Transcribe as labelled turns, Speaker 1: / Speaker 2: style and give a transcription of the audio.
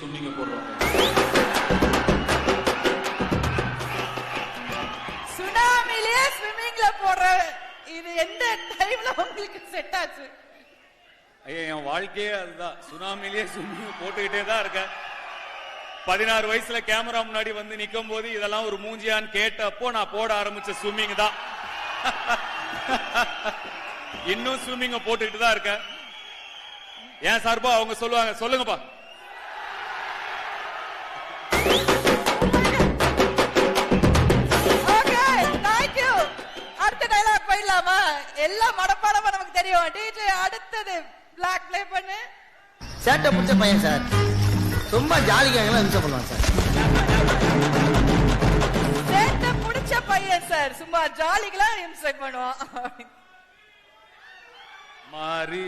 Speaker 1: ஸ்விம்மிங்க போடுறாங்க.
Speaker 2: சுனாமிலேயே ஸ்விம்மிங்ல போடுற இது எந்த டைம்ல உங்களுக்கு செட் ஆச்சு?
Speaker 1: ஐயா என் வாழ்க்கையே அதுதான். சுனாமிலேயே ஸ்விம்மிங் போட்டுக்கிட்டே தான் இருக்கேன். 16 வயசுல கேமரா முன்னாடி வந்து நிக்கும் போது இதெல்லாம் ஒரு மூஞ்சியான்னு கேட்டப்போ நான் போட ஆரம்பிச்ச ஸ்விம்மிங் தான். இன்னும் ஸ்விம்மிங்க போட்டுக்கிட்டு தான் இருக்கேன். ஏன் சார்பா அவங்க சொல்லுவாங்க, சொல்லுங்கப்பா.
Speaker 2: அடுத்த டைலாக் போயிடலாமா? எல்லாம் மடப்பாடமா நமக்கு தெரியும். டிஜே அடுத்தது பிளாக் ப்ளே பண்ணு.
Speaker 3: சேட்டை பிடிச்ச பையன் சார், ரொம்ப ஜாலிக்காக இம்சை பண்ணுவான் சார்.
Speaker 2: சேட்டை பிடிச்ச பையன் சார், சும்மா ஜாலிகளா இம்சை பண்ணுவான்.
Speaker 1: மாறி